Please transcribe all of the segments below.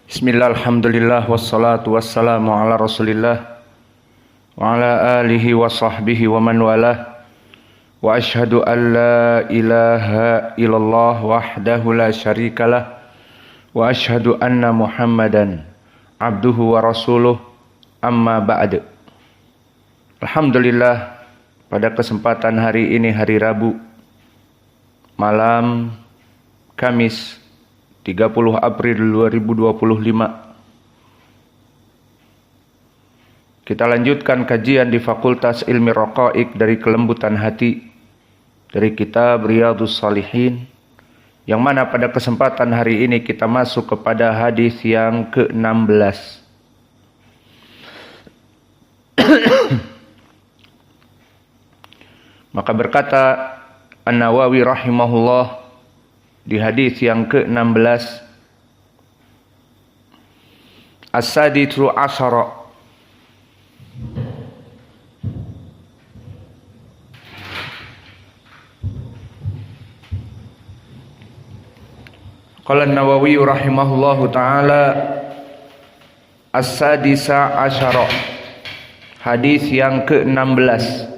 Bismillah, alhamdulillah, wassalatu wassalamu ala rasulillah wa ala alihi wa sahbihi wa man walah wa ashhadu an la ilaha illallah wahdahu la syarikalah wa ashhadu anna muhammadan abduhu wa rasuluh amma ba'd. Alhamdulillah, pada kesempatan hari ini, hari Rabu malam Kamis 30 April 2025, kita lanjutkan kajian di Fakultas Ilmi Raqaiq dari Kelembutan Hati dari kitab Riyadhus Shalihin, yang mana pada kesempatan hari ini kita masuk kepada hadis yang ke-16. Maka berkata An-Nawawi rahimahullah di hadis yang ke-16, As-Sadisu Asyara, qala An-Nawawi rahimahullahu taala, As-Sadisa Asyara, hadis yang ke-16,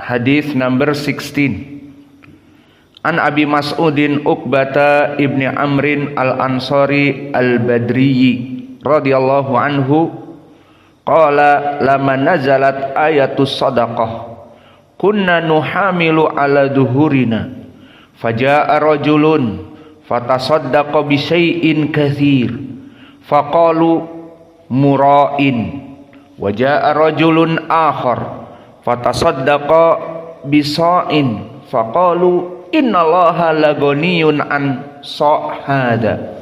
hadis number 16. An Abi Mas'udin Uqbata ibni Amrin al-Ansari al-Badriyi radhiyallahu anhu qala lama nazalat ayatus sadaqah kunna nuhamilu ala duhurina faja'a rajulun fatasaddaqa bi syai'in katsir faqalu mura'in wa ja'a rajulun akhar fatasaddaqa bi sa'in faqalu innallaha lagoniyun an sa'hada.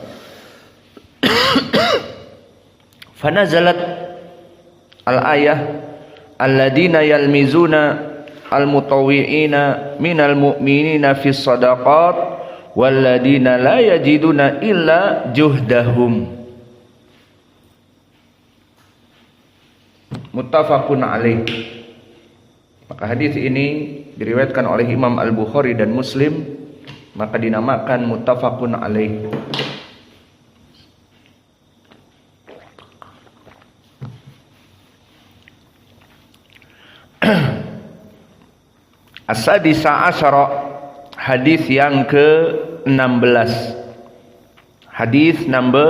Fanazalat al-ayah alladina yalmizuna al-mutawwi'ina minal mu'minina fis sadaqat walladina la yajiduna illa juhdahum. Muttafaqun alaih. Maka hadis ini diriwayatkan oleh Imam Al-Bukhari dan Muslim, maka dinamakan muttafaqun alaih. As-Sadisa Asyara, hadis yang ke-16, hadis number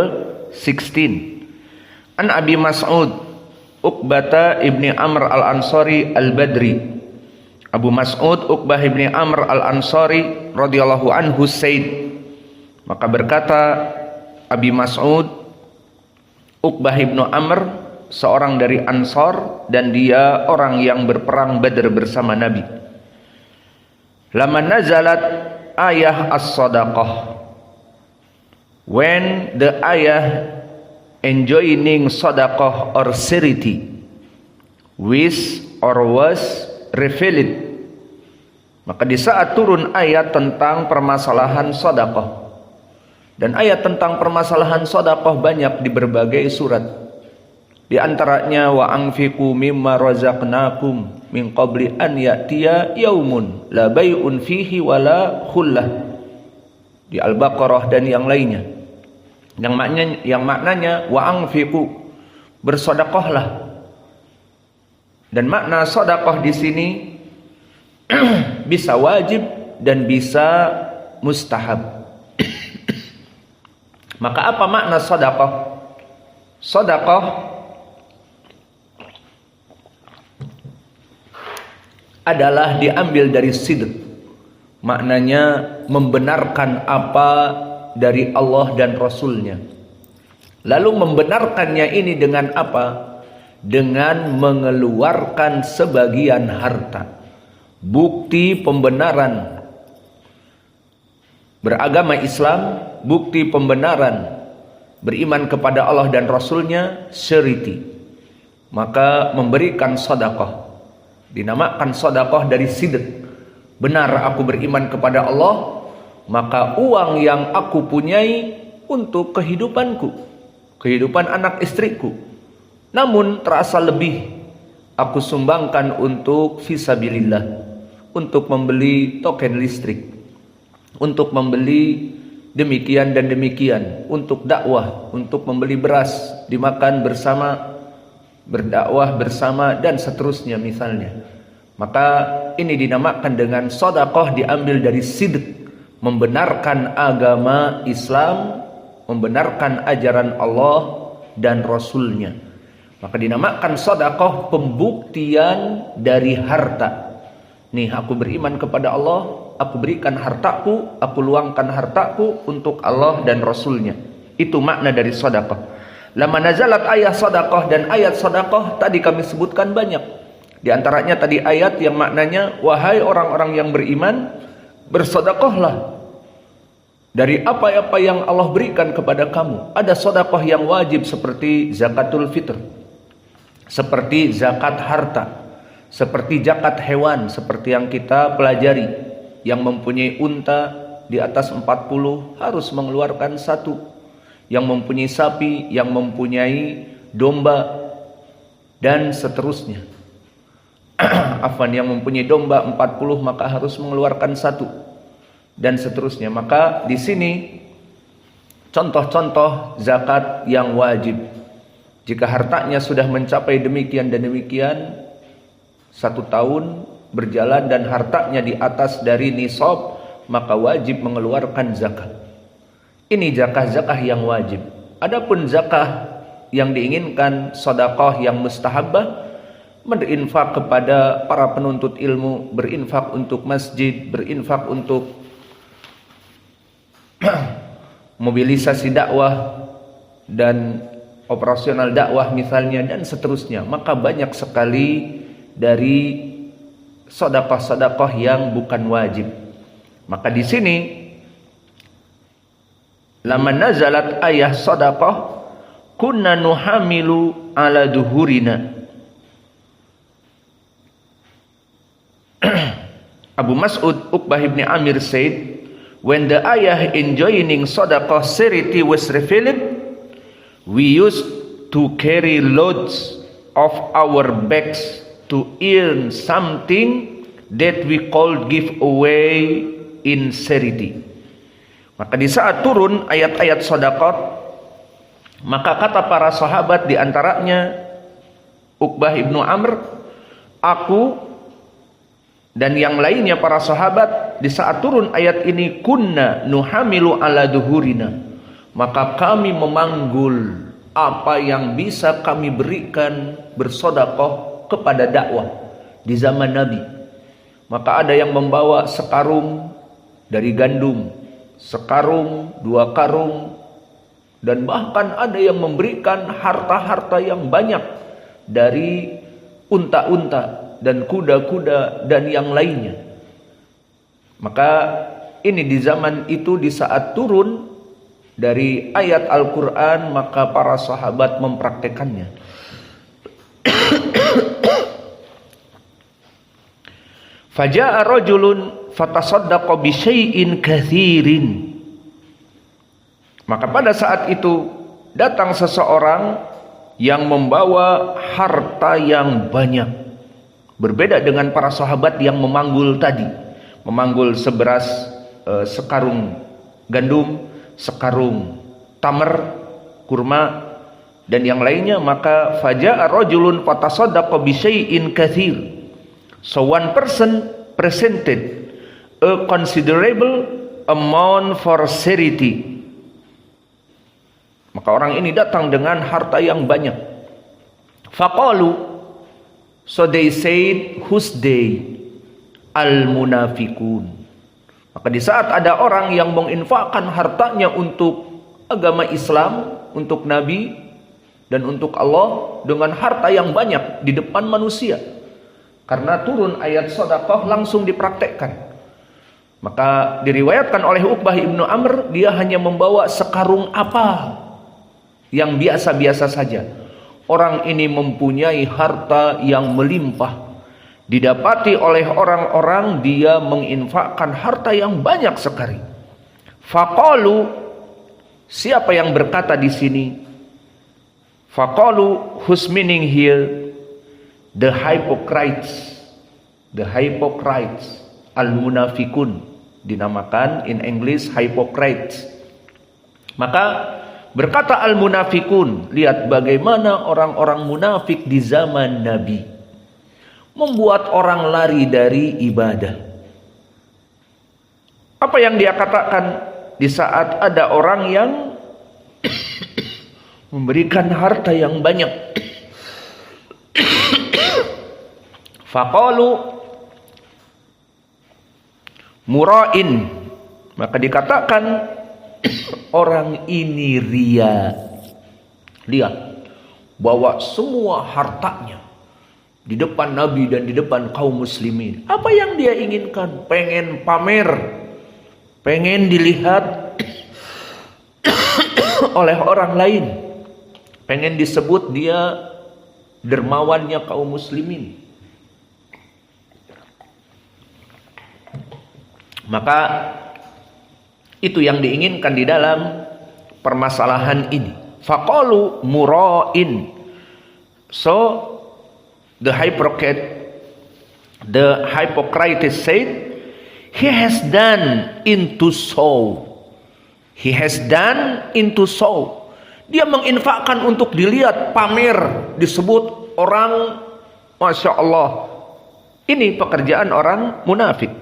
16. An Abi Mas'ud Uqbata ibni Amr al-Ansari al-Badri, Abu Mas'ud Uqbah ibni Amr al-Ansari radhiyallahu anhu said, maka berkata Abi Mas'ud Uqbah ibnu Amr, seorang dari Ansar, dan dia orang yang berperang Badr bersama Nabi. Lama nazalat ayah as-sadaqah, when the ayah enjoining sadaqah or charity with or was revealed, maka di saat turun ayat tentang permasalahan sedekah, dan ayat tentang permasalahan sedekah banyak di berbagai surat. Di antaranya wa anfiqu mimma razaqnakum min qabli an ya'tiya yaumun la bai'un fihi wala khullah, di Al-Baqarah dan yang lainnya. Yang maknanya wa anfiqu, bersedekahlah. Dan makna sedekah di sini bisa wajib dan bisa mustahab. Maka apa makna sedekah? Sedekah adalah diambil dari sidq, maknanya membenarkan apa dari Allah dan Rasulnya. Lalu membenarkannya ini dengan apa? Dengan mengeluarkan sebagian harta. Bukti pembenaran beragama Islam, bukti pembenaran beriman kepada Allah dan Rasulnya, syariti. Maka memberikan sedekah, dinamakan sedekah dari sidq. Benar aku beriman kepada Allah, maka uang yang aku punyai untuk kehidupanku, kehidupan anak istriku, namun terasa lebih, aku sumbangkan untuk fisabilillah, untuk membeli token listrik, untuk membeli demikian dan demikian untuk dakwah, untuk membeli beras, dimakan bersama, berdakwah bersama dan seterusnya misalnya. Maka ini dinamakan dengan sedekah diambil dari sidq, membenarkan agama Islam, membenarkan ajaran Allah dan Rasulnya. Maka dinamakan sedekah pembuktian dari harta. Nih, aku beriman kepada Allah, aku berikan hartaku, aku luangkan hartaku untuk Allah dan Rasulnya. Itu makna dari sedekah. Lama nazalat ayat sedekah, dan ayat sedekah tadi kami sebutkan banyak. Di antaranya tadi ayat yang maknanya, wahai orang-orang yang beriman, bersedekahlah dari apa-apa yang Allah berikan kepada kamu. Ada sedekah yang wajib seperti zakatul fitr, seperti zakat harta, seperti zakat hewan, seperti yang kita pelajari. Yang mempunyai unta di atas 40 harus mengeluarkan 1. Yang mempunyai sapi, yang mempunyai domba, dan seterusnya. Afwan, yang mempunyai domba 40 maka harus mengeluarkan 1, dan seterusnya. Maka di sini contoh-contoh zakat yang wajib. Jika hartanya sudah mencapai demikian dan demikian, 1 tahun berjalan dan hartanya di atas dari nisab, maka wajib mengeluarkan zakat. Ini zakah-zakah yang wajib. Adapun zakah yang diinginkan, sedekah yang mustahabah, berinfak kepada para penuntut ilmu, berinfak untuk masjid, berinfak untuk mobilisasi dakwah dan operasional dakwah misalnya, dan seterusnya. Maka banyak sekali dari sedekah-sedekah yang bukan wajib. Maka di sini lama nazalat ayat sedekah, kunna nuhamilu ala duhurina. Abu Mas'ud Uqbah ibn Amir said, when the ayah enjoining sedekah charity was revealed, we used to carry loads of our bags to earn something that we called give away in charity. Maka di saat turun ayat-ayat sedekah, maka kata para sahabat, di antaranya Uqbah ibnu Amr, aku dan yang lainnya para sahabat, di saat turun ayat ini, kunna nuhamilu ala duhurina, maka kami memanggul apa yang bisa kami berikan bersedekah kepada dakwah di zaman Nabi. Maka ada yang membawa sekarung dari gandum, sekarung, 2 karung, dan bahkan ada yang memberikan harta-harta yang banyak dari unta-unta dan kuda-kuda dan yang lainnya. Maka ini di zaman itu, di saat turun dari ayat Al-Quran, maka para sahabat mempraktekannya. Faja'a rajulun fatasaddaqa bi syai'in katsirin. Maka pada saat itu datang seseorang yang membawa harta yang banyak. Berbeda dengan para sahabat yang memanggul tadi, memanggul sekarung gandum, sekarung tamar, kurma, dan yang lainnya. Maka faja'a rajulun fatasaddaqa bi syai'in katsir. So one person presented a considerable amount for charity. Maka orang ini datang dengan harta yang banyak. Faqalu, so they said, whose they? Al-munafikun. Maka di saat ada orang yang menginfakkan hartanya untuk agama Islam, untuk Nabi dan untuk Allah dengan harta yang banyak di depan manusia, karena turun ayat sedekah langsung dipraktekkan. Maka diriwayatkan oleh Uqbah ibnu Amr, dia hanya membawa sekarung apa yang biasa-biasa saja. Orang ini mempunyai harta yang melimpah, didapati oleh orang-orang dia menginfakkan harta yang banyak sekali. Faqalu, siapa yang berkata di sini? Faqalu, whose meaning here? The hypocrites, al-munafikun, dinamakan in English hypocrites. Maka berkata al-munafikun, lihat bagaimana orang-orang munafik di zaman Nabi membuat orang lari dari ibadah. Apa yang dia katakan di saat ada orang yang memberikan harta yang banyak? Faqalu mura'in, maka dikatakan orang ini ria. Lihat, bawa semua hartanya di depan Nabi dan di depan kaum muslimin. Apa yang dia inginkan? Pengen pamer, pengen dilihat oleh orang lain, pengen disebut dia dermawannya kaum muslimin. Maka itu yang diinginkan di dalam permasalahan ini. Faqalu mura'in. So the hypocrite said, he has done into sow. He has done into sow. Dia menginfakkan untuk dilihat, pamer, disebut orang, Masya Allah. Ini pekerjaan orang munafik.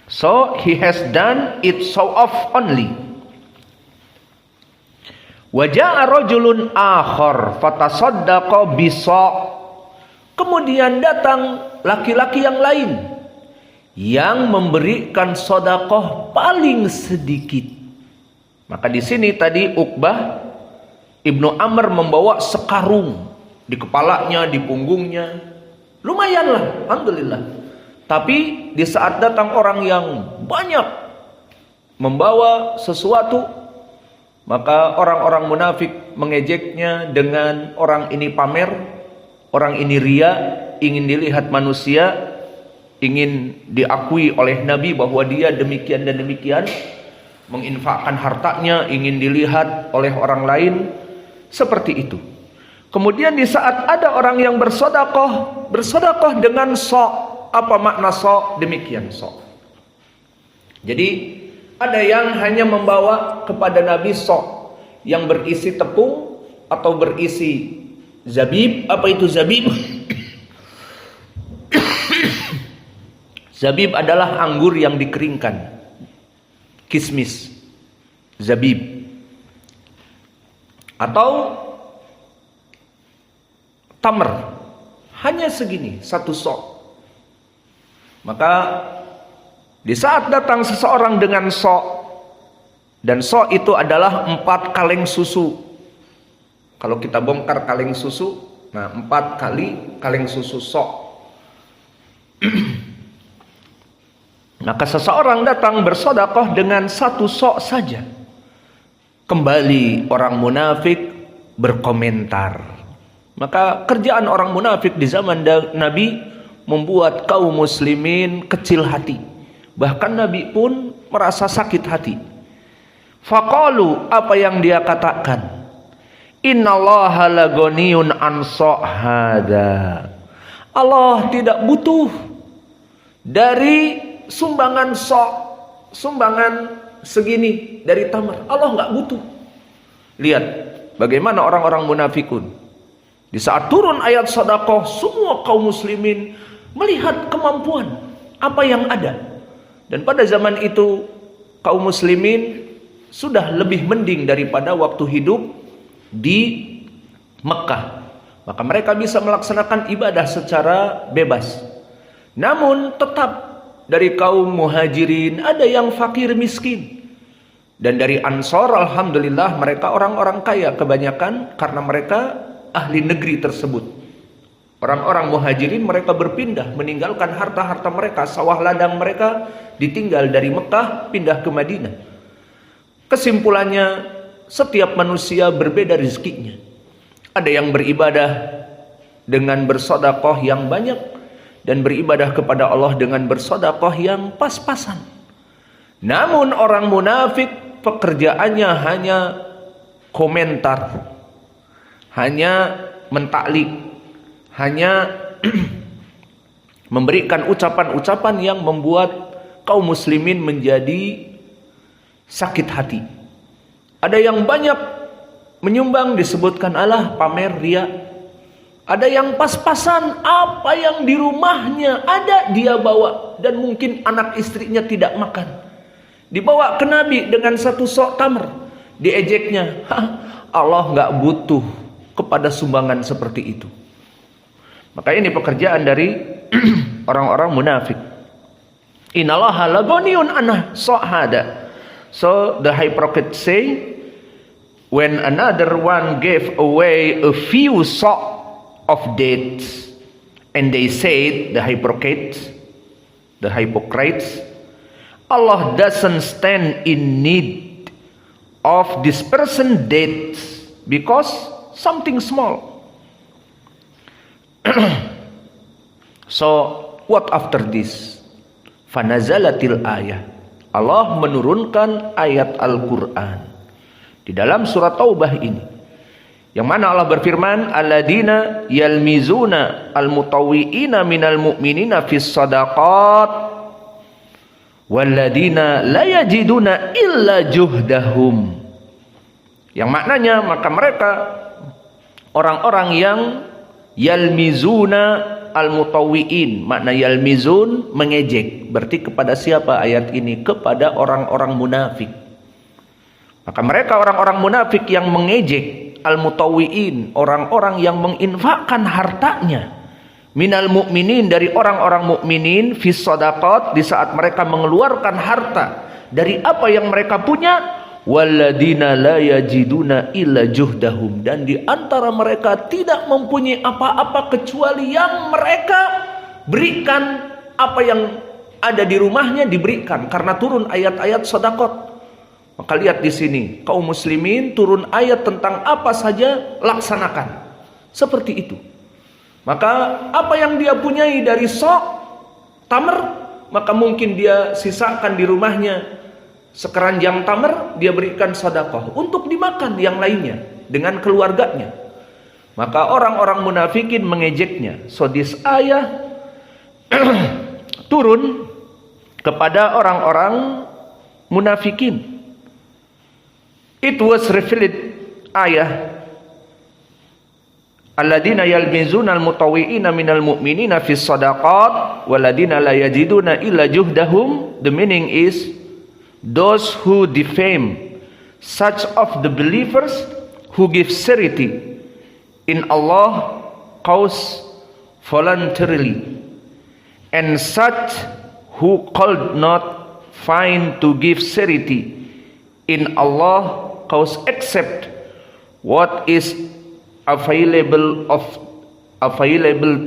So he has done it so off only. Waja'a rajulun akhar fatasaddaqa bisa'. Kemudian datang laki-laki yang lain yang memberikan sedekah paling sedikit. Maka di sini tadi Uqbah Ibnu Amr membawa sekarung di kepalanya, di punggungnya. Lumayanlah, alhamdulillah. Tapi di saat datang orang yang banyak membawa sesuatu, maka orang-orang munafik mengejeknya dengan orang ini pamer, orang ini ria, ingin dilihat manusia, ingin diakui oleh Nabi bahwa dia demikian dan demikian, menginfakkan hartanya, ingin dilihat oleh orang lain, seperti itu. Kemudian di saat ada orang yang bersedekah dengan sok. Apa makna sok? Demikian sok. Jadi ada yang hanya membawa kepada Nabi sok yang berisi tepung atau berisi zabib. Apa itu zabib? Zabib adalah anggur yang dikeringkan. Kismis, zabib. Atau tamr. Hanya segini, satu sok. Maka di saat datang seseorang dengan sok, dan sok itu adalah 4 kaleng susu. Kalau kita bongkar kaleng susu, nah 4 kali kaleng susu sok. Maka seseorang datang bersedekah dengan 1 sok saja. Kembali orang munafik berkomentar. Maka kerjaan orang munafik di zaman Nabi membuat kaum muslimin kecil hati. Bahkan Nabi pun merasa sakit hati. Faqalu, apa yang dia katakan? Innallaha laghaniyun an hada. Allah tidak butuh dari sumbangan sok, sumbangan segini dari tamar. Allah nggak butuh. Lihat bagaimana orang-orang munafikun. Di saat turun ayat sedekah, semua kaum muslimin melihat kemampuan apa yang ada. Dan pada zaman itu kaum muslimin sudah lebih mending daripada waktu hidup di Mekah. Maka mereka bisa melaksanakan ibadah secara bebas. Namun tetap dari kaum muhajirin ada yang fakir miskin. Dan dari Ansor alhamdulillah mereka orang-orang kaya kebanyakan karena mereka ahli negeri tersebut. Orang-orang muhajirin mereka berpindah, meninggalkan harta-harta mereka, sawah ladang mereka ditinggal dari Mekah pindah ke Madinah. Kesimpulannya, setiap manusia berbeda rezekinya. Ada yang beribadah dengan bersedekah yang banyak dan beribadah kepada Allah dengan bersedekah yang pas-pasan. Namun orang munafik pekerjaannya hanya komentar, hanya mentaklik, hanya memberikan ucapan-ucapan yang membuat kaum muslimin menjadi sakit hati. Ada yang banyak menyumbang disebutkan Allah pamer ria. Ada yang pas-pasan apa yang di rumahnya ada dia bawa, dan mungkin anak istrinya tidak makan. Dibawa ke Nabi dengan satu sok tamr, diejeknya. Allah nggak butuh kepada sumbangan seperti itu. Maka ini pekerjaan dari orang-orang munafik. Innallaha laghaniyun anhu hada. So the hypocrite say, when another one gave away a few sok of dates, and they said, the hypocrites, Allah doesn't stand in need of this person dates because something small. So what after this? Fanazalatil ayah. Allah menurunkan ayat Al-Quran di dalam surat Taubah ini, yang mana Allah berfirman, alladzina yalmizuna almutawwi'ina minal mu'minina fis sadaqat walladzina la yajiduna illa juhdahum. Yang maknanya, maka mereka orang-orang yang yalmizuna al-mutawwi'in, makna yalmizun mengejek, berarti kepada siapa ayat ini? Kepada orang-orang munafik. Maka mereka orang-orang munafik yang mengejek al-mutawwi'in, orang-orang yang menginfakkan hartanya, minal mu'minin, dari orang-orang mukminin, fis shadaqat, di saat mereka mengeluarkan harta dari apa yang mereka punya, walladzina la yajiduna illa juhdahum, dan di antara mereka tidak mempunyai apa-apa kecuali yang mereka berikan, apa yang ada di rumahnya diberikan karena turun ayat-ayat sedekah. Maka lihat di sini, kaum muslimin turun ayat tentang apa saja laksanakan seperti itu. Maka apa yang dia punyai dari sok tamr, maka mungkin dia sisakan di rumahnya sekeranjang tamr, dia berikan sedekah untuk dimakan yang lainnya dengan keluarganya. Maka orang-orang munafikin mengejeknya. So this ayah turun kepada orang-orang munafikin. It was revealed ayah alladzina yalmizuna almutawwi'ina minal mu'minina fis shadaqat walladzina la yajiduna illa juhdahum. The meaning is, those who defame such of the believers who give charity in Allah cause voluntarily, and such who could not find to give charity in Allah cause except what is available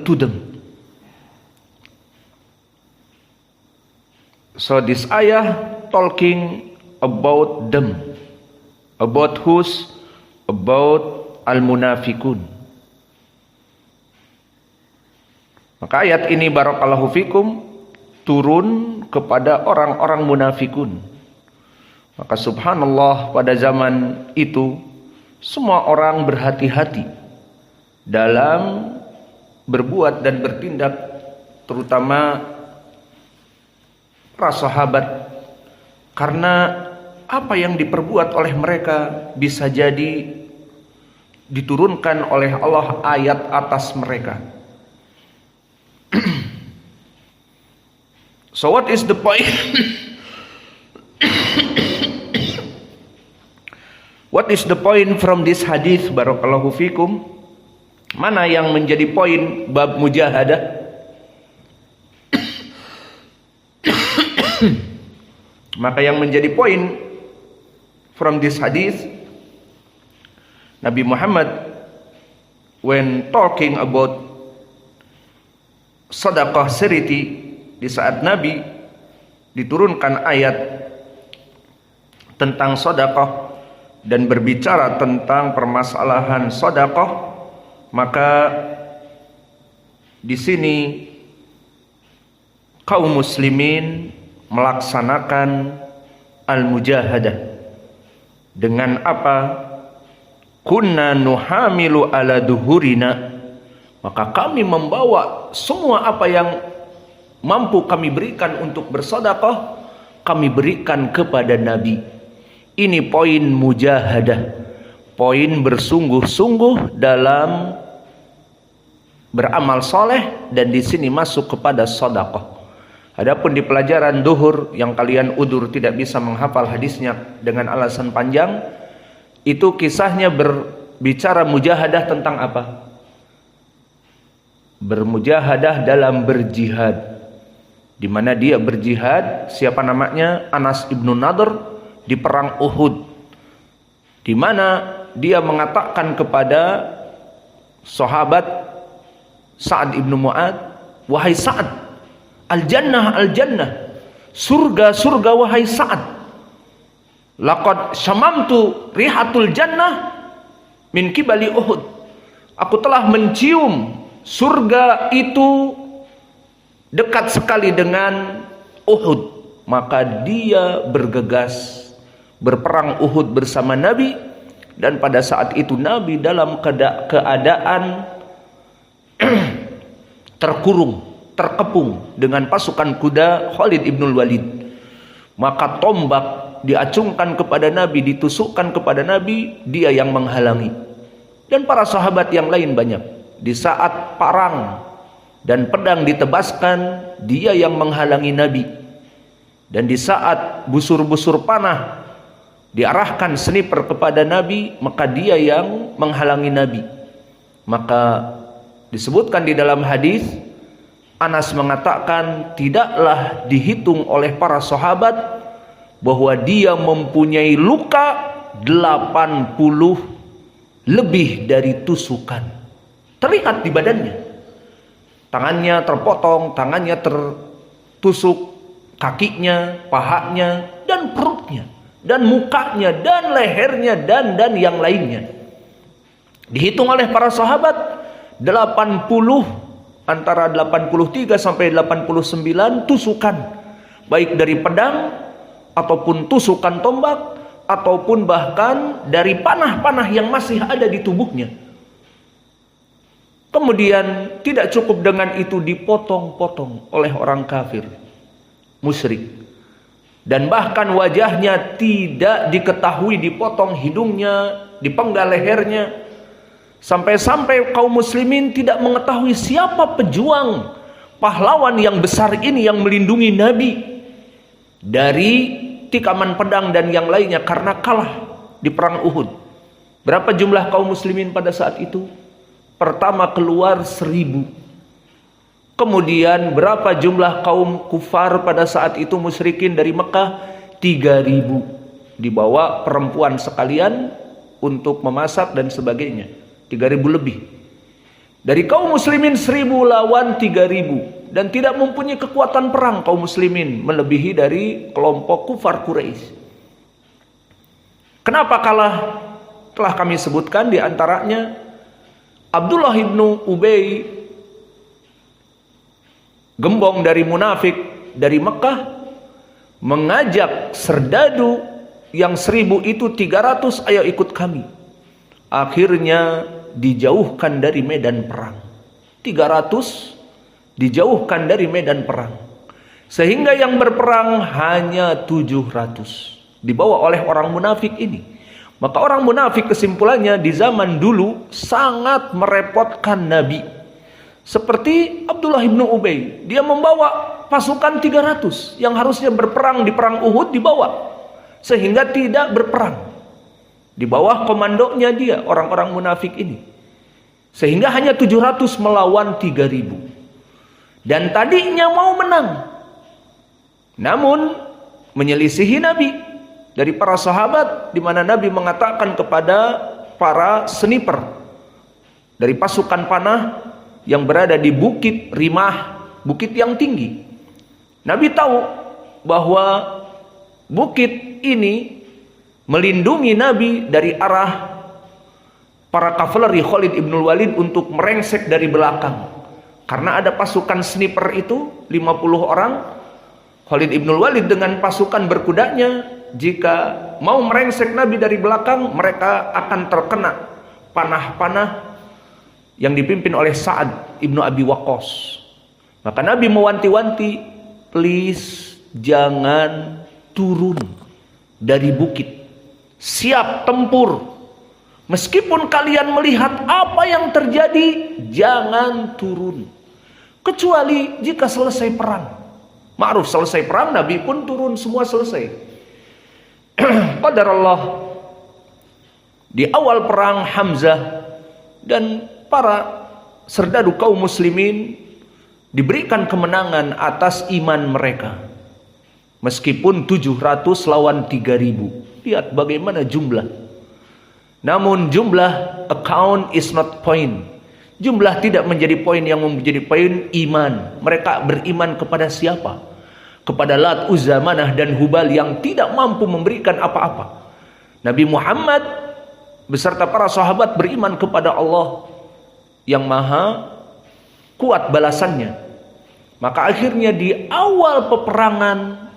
to them. So this ayah talking about them, about whose? About al-munafikun. Maka ayat ini barakallahu fikum turun kepada orang-orang munafikun. Maka subhanallah, pada zaman itu semua orang berhati-hati dalam berbuat dan bertindak, terutama para sahabat, karena apa yang diperbuat oleh mereka bisa jadi diturunkan oleh Allah ayat atas mereka. So what is the point? What is the point from this hadith barakallahu fikum? Mana yang menjadi poin bab mujahadah? Maka yang menjadi poin from this hadith, Nabi Muhammad when talking about sedekah charity, di saat Nabi diturunkan ayat tentang sedekah dan berbicara tentang permasalahan sedekah, maka di sini kaum muslimin melaksanakan al-mujahadah dengan apa? Kunna nuhamilu ala duhurina, maka kami membawa semua apa yang mampu kami berikan untuk bersedekah, kami berikan kepada Nabi. Ini poin mujahadah, poin bersungguh-sungguh dalam beramal soleh, dan di sini masuk kepada sedekah. Adapun di pelajaran duhur yang kalian udur tidak bisa menghafal hadisnya dengan alasan panjang, itu kisahnya berbicara mujahadah tentang apa? Bermujahadah dalam berjihad, di mana dia berjihad, siapa namanya? Anas ibnu Nadhr, di perang Uhud, di mana dia mengatakan kepada sahabat Sa'ad ibnu Mu'ad, wahai Sa'ad, al-jannah al-jannah, surga surga wahai Sa'ad, laqad syamamtu rihatul jannah min kibali Uhud, aku telah mencium surga itu dekat sekali dengan Uhud. Maka dia bergegas berperang Uhud bersama Nabi, dan pada saat itu Nabi dalam keadaan terkurung, terkepung dengan pasukan kuda Khalid ibnul Walid. Maka tombak diacungkan kepada Nabi, ditusukkan kepada Nabi, dia yang menghalangi, dan para sahabat yang lain banyak. Di saat parang dan pedang ditebaskan, dia yang menghalangi Nabi. Dan di saat busur-busur panah diarahkan sniper kepada Nabi, maka dia yang menghalangi Nabi. Maka disebutkan di dalam hadis, Anas mengatakan tidaklah dihitung oleh para sahabat bahwa dia mempunyai luka 80 lebih dari tusukan. Terlihat di badannya, tangannya terpotong, tangannya tertusuk, kakinya, pahanya, dan perutnya, dan mukanya, dan lehernya, dan yang lainnya. Dihitung oleh para sahabat 80, antara 83 sampai 89 tusukan, baik dari pedang ataupun tusukan tombak, ataupun bahkan dari panah-panah yang masih ada di tubuhnya. Kemudian tidak cukup dengan itu, dipotong-potong oleh orang kafir musyrik, dan bahkan wajahnya tidak diketahui, dipotong hidungnya, dipenggal lehernya, sampai-sampai kaum muslimin tidak mengetahui siapa pejuang pahlawan yang besar ini yang melindungi Nabi dari tikaman pedang dan yang lainnya, karena kalah di perang Uhud. Berapa jumlah kaum muslimin pada saat itu? Pertama keluar 1000. Kemudian berapa jumlah kaum kufar pada saat itu musyrikin dari Mekah? 3000. Dibawa perempuan sekalian untuk memasak dan sebagainya. 3000 lebih. Dari kaum muslimin 1000 lawan 3000. Dan tidak mempunyai kekuatan perang kaum muslimin, melebihi dari kelompok kufar Quraisy. Kenapa kalah? Telah kami sebutkan, di antaranya Abdullah ibnu Ubay, gembong dari munafik dari Mekah, mengajak serdadu yang 1000 itu 300, ayo ikut kami. Akhirnya dijauhkan dari medan perang. 300 dijauhkan dari medan perang, sehingga yang berperang hanya 700, dibawa oleh orang munafik ini. Maka orang munafik, kesimpulannya, di zaman dulu sangat merepotkan Nabi. Seperti Abdullah ibnu Ubay, dia membawa pasukan 300 yang harusnya berperang di perang Uhud, dibawa sehingga tidak berperang. Di bawah komandonya dia, orang-orang munafik ini, sehingga hanya 700 melawan 3000. Dan tadinya mau menang, namun menyelisihi Nabi dari para sahabat, di mana Nabi mengatakan kepada para sniper dari pasukan panah yang berada di bukit Rimah, bukit yang tinggi. Nabi tahu bahwa bukit ini melindungi Nabi dari arah para kavaleri Khalid ibnul Walid untuk merengsek dari belakang. Karena ada pasukan sniper itu 50 orang, Khalid ibnul Walid dengan pasukan berkudanya, jika mau merengsek Nabi dari belakang, mereka akan terkena panah-panah yang dipimpin oleh Sa'ad ibnu Abi Waqqas. Maka Nabi mewanti-wanti, please jangan turun dari bukit, siap tempur. Meskipun kalian melihat apa yang terjadi, jangan turun. Kecuali jika selesai perang. Ma'ruf, selesai perang, Nabi pun turun, semua selesai. Qadarullah, di awal perang Hamzah dan para serdadu kaum muslimin diberikan kemenangan atas iman mereka. Meskipun 700 lawan 3000. Lihat bagaimana jumlah. Namun jumlah account is not point. Jumlah tidak menjadi poin, yang menjadi poin iman. Mereka beriman kepada siapa? Kepada Lat, Uzza, Manah dan Hubal yang tidak mampu memberikan apa-apa. Nabi Muhammad beserta para sahabat beriman kepada Allah yang maha kuat balasannya. Maka akhirnya di awal peperangan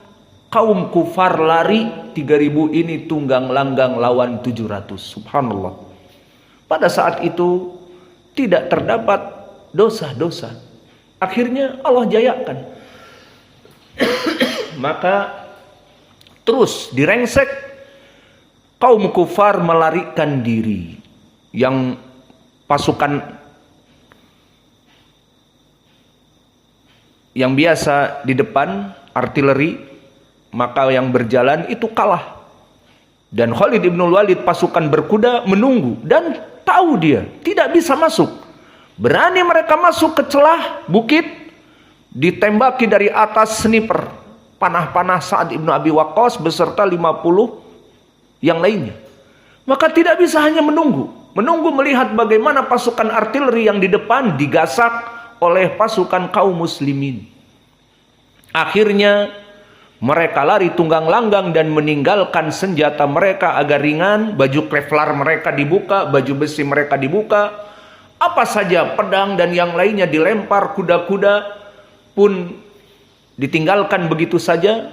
kaum kufar lari, 3000 ini tunggang langgang lawan 700. Subhanallah. Pada saat itu tidak terdapat dosa-dosa. Akhirnya Allah jayakan. Maka terus direngsek, kaum kufar melarikan diri. Yang pasukan yang biasa di depan, artileri, maka yang berjalan itu kalah. Dan Khalid ibn Walid pasukan berkuda menunggu dan tahu dia tidak bisa masuk. Berani mereka masuk ke celah bukit, ditembaki dari atas sniper, panah-panah Sa'ad ibn Abi Waqqas beserta 50 yang lainnya. Maka tidak bisa hanya menunggu melihat bagaimana pasukan artileri yang di depan digasak oleh pasukan kaum muslimin. Akhirnya mereka lari tunggang langgang dan meninggalkan senjata mereka agar ringan, baju Kevlar mereka dibuka, baju besi mereka dibuka, apa saja pedang dan yang lainnya dilempar, kuda-kuda pun ditinggalkan begitu saja,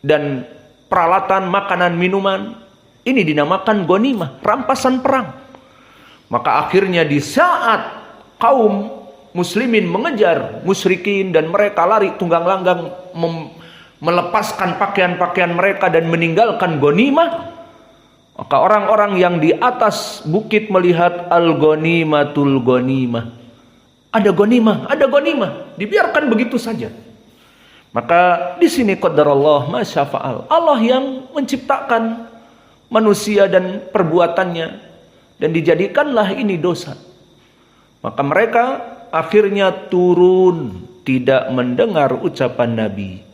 dan peralatan makanan minuman ini dinamakan ghanimah, rampasan perang. Maka akhirnya di saat kaum muslimin mengejar musyrikin dan mereka lari tunggang langgang melepaskan pakaian-pakaian mereka dan meninggalkan ghanimah, maka orang-orang yang di atas bukit melihat al-ghanimatul ghanimah. Ada ghanimah, dibiarkan begitu saja. Maka di sini qadarullah ma syafa'al. Allah yang menciptakan manusia dan perbuatannya, dan dijadikanlah ini dosa. Maka mereka akhirnya turun, tidak mendengar ucapan Nabi.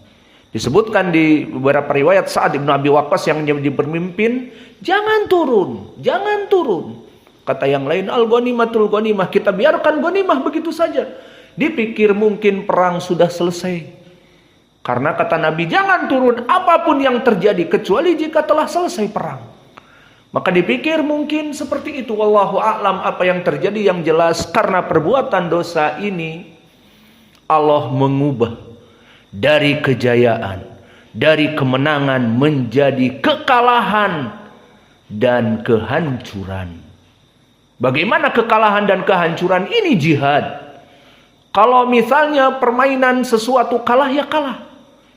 Disebutkan di beberapa riwayat Sa'ad ibn Abi Waqqas yang menjadi pemimpin, jangan turun. Kata yang lain, al-ghanimatul ghanimah, kita biarkan ghanimah begitu saja. Dipikir mungkin perang sudah selesai. Karena kata Nabi, jangan turun apapun yang terjadi kecuali jika telah selesai perang. Maka dipikir mungkin seperti itu. Wallahu a'lam apa yang terjadi. Yang jelas karena perbuatan dosa ini Allah mengubah dari kejayaan, dari kemenangan menjadi kekalahan dan kehancuran. Bagaimana kekalahan dan kehancuran? Ini jihad. Kalau misalnya permainan sesuatu kalah, ya kalah.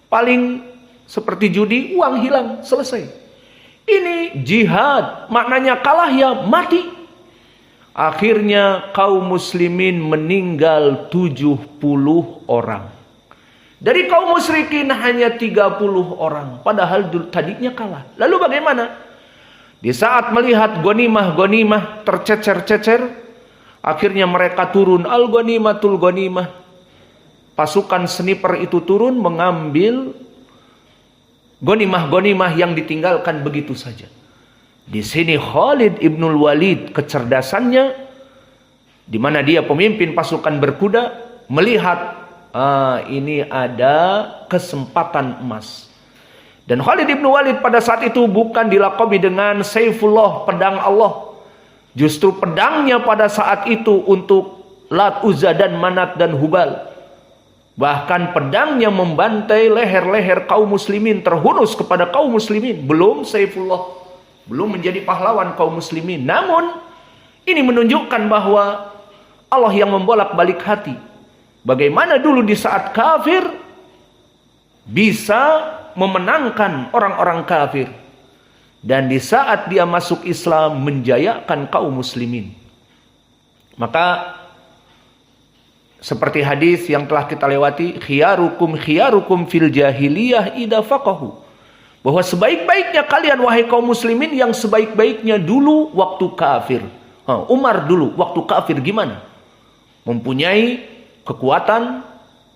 Paling seperti judi, uang hilang, selesai. Ini jihad, maknanya kalah ya mati. Akhirnya kaum muslimin meninggal 70 orang. Dari kaum musyrikin hanya 30 orang. Padahal tadinya kalah. Lalu bagaimana? Di saat melihat ghanimah tercecer-cecer, akhirnya mereka turun. Al-ghanimatul ghanimah. Pasukan sniper itu turun mengambil ghanimah yang ditinggalkan begitu saja. Di sini Khalid ibnul Walid, kecerdasannya, di mana dia pemimpin pasukan berkuda, melihat ini ada kesempatan emas. Dan Khalid ibn Walid pada saat itu bukan dilaqabi dengan Saifullah, pedang Allah. Justru pedangnya pada saat itu untuk Lat, Uzza dan Manat dan Hubal. Bahkan pedangnya membantai leher-leher kaum muslimin, terhunus kepada kaum muslimin. Belum Saifullah, belum menjadi pahlawan kaum muslimin. Namun ini menunjukkan bahwa Allah yang membolak-balik hati. Bagaimana dulu di saat kafir bisa memenangkan orang-orang kafir. dan di saat dia masuk Islam menjayakan kaum muslimin. Maka seperti hadis yang telah kita lewati, khiyarukum fil jahiliyah idza faqahu, bahwa sebaik-baiknya kalian wahai kaum muslimin yang sebaik-baiknya dulu waktu kafir. Umar dulu waktu kafir gimana? Mempunyai kekuatan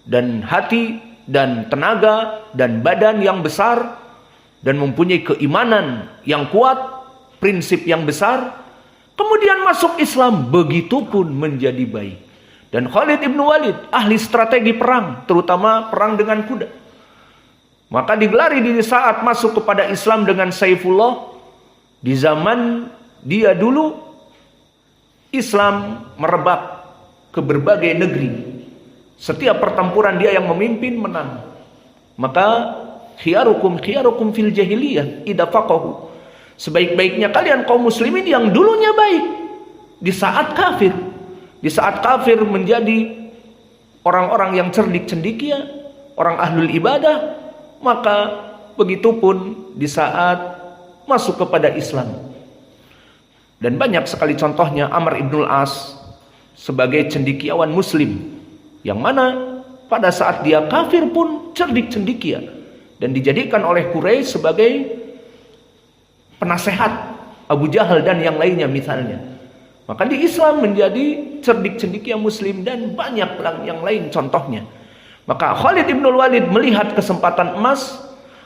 dan hati dan tenaga dan badan yang besar, dan mempunyai keimanan yang kuat, prinsip yang besar. Kemudian masuk Islam, begitu pun menjadi baik. Dan Khalid ibn Walid, ahli strategi perang, terutama perang dengan kuda. Maka digelari di saat masuk kepada Islam dengan Saifullah. Di zaman dia dulu, Islam merebak ke berbagai negeri. Setiap pertempuran dia yang memimpin menang. Maka khiyarukum fil jahiliyah idza faqahu, sebaik-baiknya kalian kaum muslimin yang dulunya baik di saat kafir. Di saat kafir menjadi orang-orang yang cerdik cendikia, orang ahlul ibadah. Maka begitupun di saat masuk kepada Islam. Dan banyak sekali contohnya Amr ibn al-As sebagai cendikiawan muslim, yang mana pada saat dia kafir pun cerdik cendikia, dan dijadikan oleh Quraisy sebagai penasehat Abu Jahal dan yang lainnya misalnya. Maka di Islam menjadi cerdik cendikia muslim, dan banyak yang lain contohnya. Maka Khalid ibn Walid melihat kesempatan emas.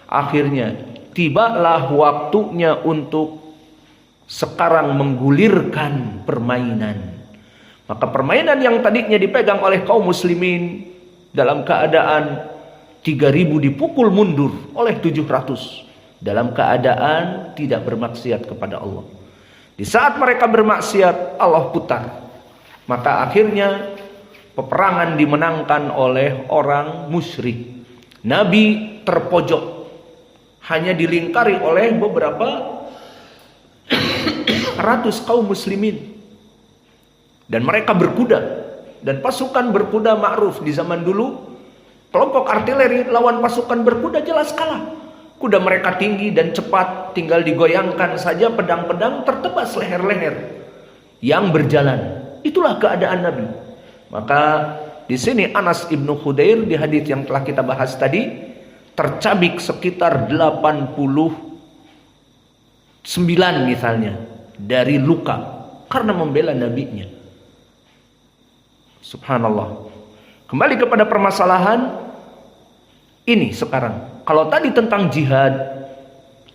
Akhirnya tibalah waktunya untuk sekarang menggulirkan permainan. Maka permainan yang tadinya dipegang oleh kaum muslimin dalam keadaan 3.000 dipukul mundur oleh 700 dalam keadaan tidak bermaksiat kepada Allah. Di saat mereka bermaksiat, Allah putar. Maka akhirnya peperangan dimenangkan oleh orang musyrik. Nabi terpojok, hanya dilingkari oleh beberapa ratus kaum muslimin. Dan mereka berkuda, dan pasukan berkuda ma'ruf di zaman dulu. Kelompok artileri lawan pasukan berkuda jelas kalah. Kuda mereka tinggi dan cepat, tinggal digoyangkan saja pedang-pedang tertebas leher-leher yang berjalan. Itulah keadaan Nabi. Maka di sini Anas ibnu Khudair di hadis yang telah kita bahas tadi tercabik sekitar 89 misalnya dari luka karena membela nabinya. Subhanallah. Kembali kepada permasalahan ini sekarang. Kalau tadi tentang jihad,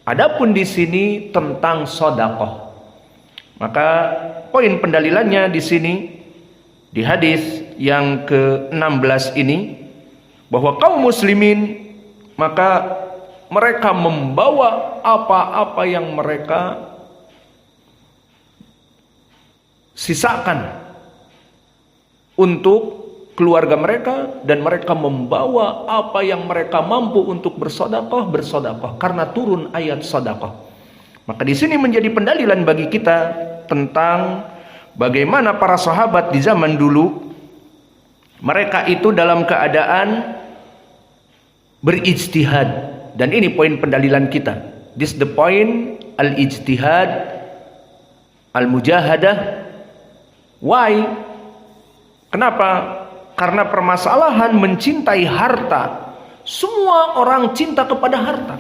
adapun di sini tentang sedekah. Maka poin pendalilannya di sini di hadis yang ke-16 ini, bahwa kaum muslimin maka mereka membawa apa-apa yang mereka sisakan untuk keluarga mereka, dan mereka membawa apa yang mereka mampu untuk bersedekah karena turun ayat sedekah. Maka di sini menjadi pendalilan bagi kita tentang bagaimana para sahabat di zaman dulu mereka itu dalam keadaan berijtihad, dan ini poin pendalilan kita. This the point, al-ijtihad, al-mujahadah. Why? Kenapa? Karena permasalahan mencintai harta. Semua orang cinta kepada harta.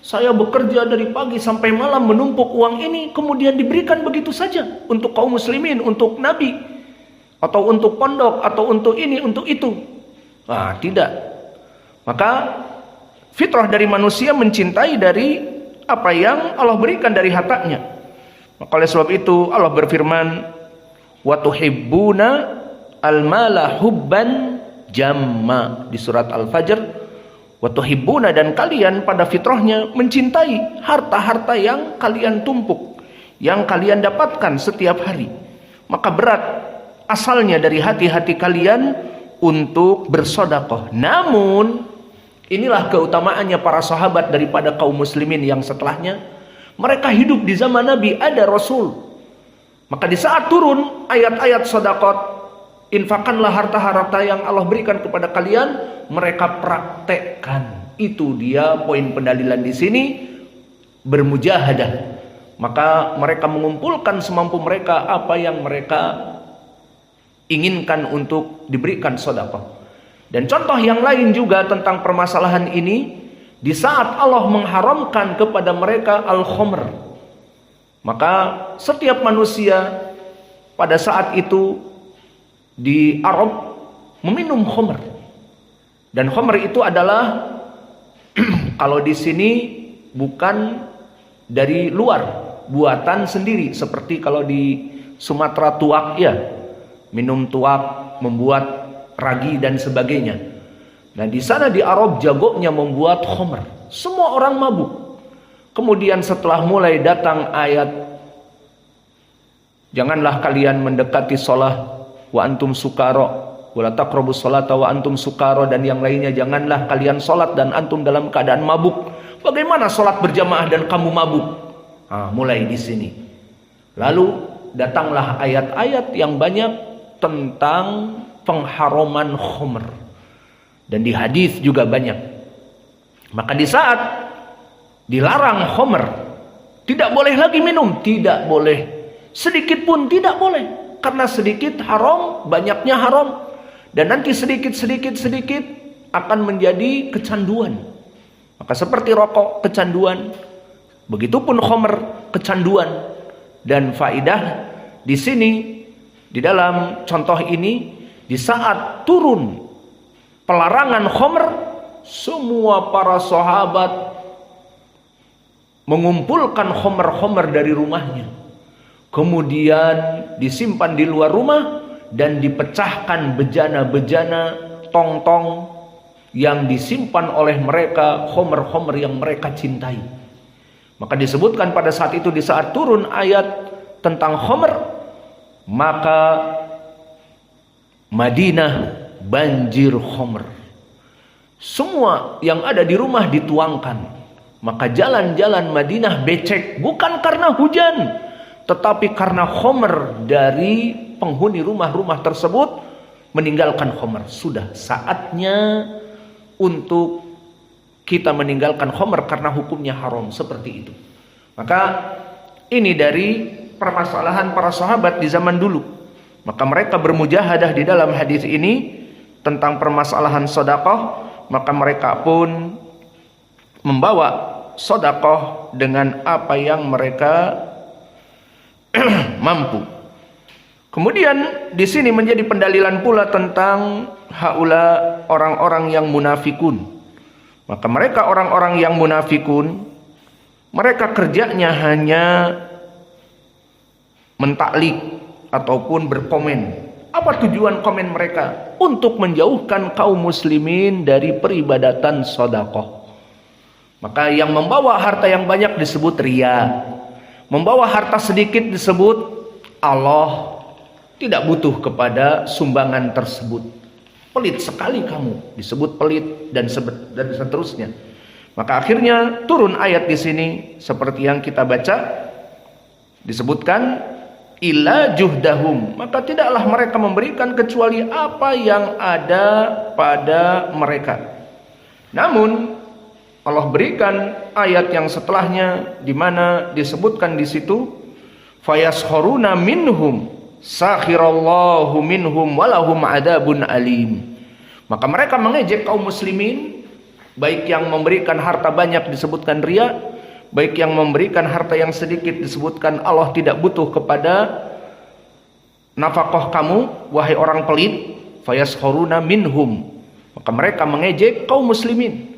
Saya bekerja dari pagi sampai malam menumpuk uang ini, kemudian diberikan begitu saja untuk kaum muslimin, untuk Nabi, atau untuk pondok, atau untuk ini, untuk itu. Tidak. Maka fitrah dari manusia mencintai dari apa yang Allah berikan dari hartanya. Maka oleh sebab itu Allah berfirman, wa tuhibbuna al-mala hubban jamma di surat Al-Fajr. Wa tuhibbuna, dan kalian pada fitrahnya mencintai harta-harta yang kalian tumpuk, yang kalian dapatkan setiap hari. Maka berat asalnya dari hati-hati kalian untuk bersedekah. Namun inilah keutamaannya para sahabat daripada kaum muslimin yang setelahnya. Mereka hidup di zaman Nabi, ada Rasul. Maka di saat turun ayat-ayat sedekah, infakkanlah harta-harta yang Allah berikan kepada kalian, mereka praktekkan. Itu dia poin pendalilan di sini. bermujahadah, maka mereka mengumpulkan semampu mereka apa yang mereka inginkan untuk diberikan sedekah. Dan contoh yang lain juga tentang permasalahan ini, di saat Allah mengharamkan kepada mereka al-khamr, maka setiap manusia pada saat itu di Arab meminum khamr. Dan khamr itu adalah kalau di sini bukan dari luar, buatan sendiri, seperti kalau di Sumatera tuak ya, minum tuak, membuat ragi dan sebagainya. Nah, di sana di Arab jagonya membuat khamr. Semua orang mabuk. Kemudian setelah mulai datang ayat, janganlah kalian mendekati sholat wa antum sukara, wala taqrabus sholata wa antum sukara, dan yang lainnya, janganlah kalian sholat dan antum dalam keadaan mabuk. Bagaimana sholat berjamaah dan kamu mabuk? Mulai di sini. Lalu datanglah ayat-ayat yang banyak tentang pengharaman khamr, dan di hadis juga banyak. Maka di saat dilarang khamr, tidak boleh lagi minum, tidak boleh, sedikit pun tidak boleh, karena sedikit haram, banyaknya haram, dan nanti sedikit akan menjadi kecanduan. Maka seperti rokok kecanduan, begitupun khamr kecanduan. Dan faidah di sini, di dalam contoh ini, di saat turun pelarangan khamr, semua para sahabat mengumpulkan khamr dari rumahnya, kemudian disimpan di luar rumah dan dipecahkan bejana-bejana, tong-tong yang disimpan oleh mereka, khamr yang mereka cintai. Maka disebutkan pada saat itu, di saat turun ayat tentang khamr, maka Madinah banjir khamr. Semua yang ada di rumah dituangkan. Maka jalan-jalan Madinah becek, bukan karena hujan, tetapi karena khamr dari penghuni rumah-rumah tersebut meninggalkan khamr. Sudah saatnya untuk kita meninggalkan khamr karena hukumnya haram, seperti itu. Maka ini dari permasalahan para sahabat di zaman dulu. Maka mereka bermujahadah di dalam hadis ini tentang permasalahan sedekah. Maka mereka pun membawa sedekah dengan apa yang mereka mampu. Kemudian di sini menjadi pendalilan pula tentang haula orang-orang yang munafikun. Maka mereka orang-orang yang munafikun, mereka kerjanya hanya mentaklik ataupun berkomen. Apa tujuan komen mereka? Untuk menjauhkan kaum muslimin dari peribadatan sedekah. Maka yang membawa harta yang banyak disebut riya, membawa harta sedikit disebut Allah tidak butuh kepada sumbangan tersebut. Pelit sekali kamu, disebut pelit, dan seterusnya. Maka akhirnya turun ayat di sini seperti yang kita baca, disebutkan illa juhdahum, maka tidaklah mereka memberikan kecuali apa yang ada pada mereka. Namun Allah berikan ayat yang setelahnya, di mana disebutkan di situ fayaskhuruna minhum sakhirallahu minhum walahum adabun alim. Maka mereka mengejek kaum muslimin, baik yang memberikan harta banyak disebutkan riya, baik yang memberikan harta yang sedikit disebutkan Allah tidak butuh kepada nafkah kamu, wahai orang pelit. Fayaskhuruna minhum, maka mereka mengejek kaum muslimin.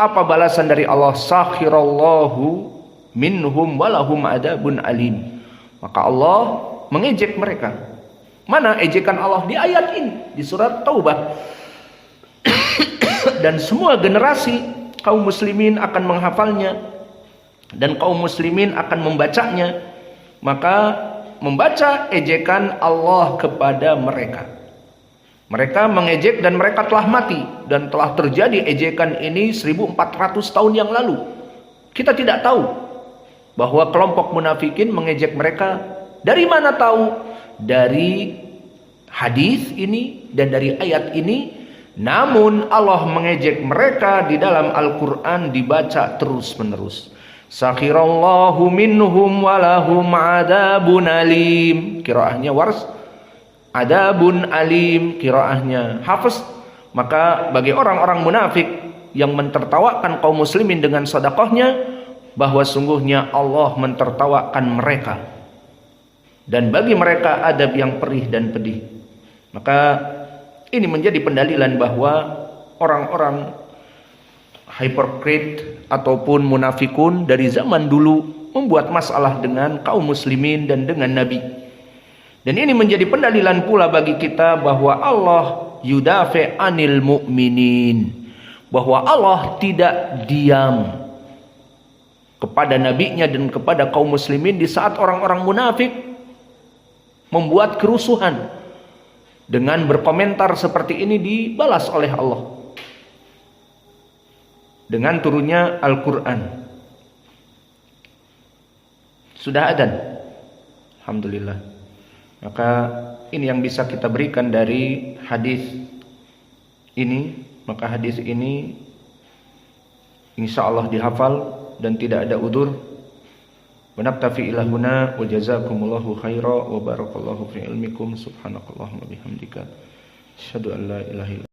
Apa balasan dari Allah? Sakhirallahu minhum walahum adabun alim. Maka Allah mengejek mereka. Mana ejekan Allah? Di ayat ini, di surat Taubah. Dan semua generasi kaum muslimin akan menghafalnya, dan kaum muslimin akan membacanya. Maka membaca ejekan Allah kepada mereka. Mereka mengejek dan mereka telah mati, dan telah terjadi ejekan ini 1400 tahun yang lalu. Kita tidak tahu bahwa kelompok munafikin mengejek mereka. Dari mana tahu? Dari hadis ini dan dari ayat ini. Namun Allah mengejek mereka di dalam Al-Quran dibaca terus menerus. Sakhirallahu minhum walahum adabun alim. Qiraahnya Wars. Adabun alim qiraahnya Hafiz. Maka bagi orang-orang munafik yang mentertawakan kaum muslimin dengan sedekahnya, bahwa sungguhnya Allah mentertawakan mereka. Dan bagi mereka adab yang perih dan pedih. Maka ini menjadi pendalilan bahwa orang-orang hypocrite ataupun munafikun dari zaman dulu membuat masalah dengan kaum muslimin dan dengan Nabi. Dan ini menjadi pendalilan pula bagi kita bahwa Allah yudafi anil mu'minin, bahwa Allah tidak diam kepada nabinya dan kepada kaum muslimin di saat orang-orang munafik membuat kerusuhan. Dengan berkomentar seperti ini dibalas oleh Allah dengan turunnya Al-Quran. Sudah adzan, alhamdulillah. Maka ini yang bisa kita berikan dari hadis ini. Maka hadis ini insya Allah dihafal dan tidak ada udzur. Wa naktafi ila huna wa jazakumullahu khaira wa barakallahu fi ilmikum subhanakallahumma bihamdika asyhadu an la ilaha illa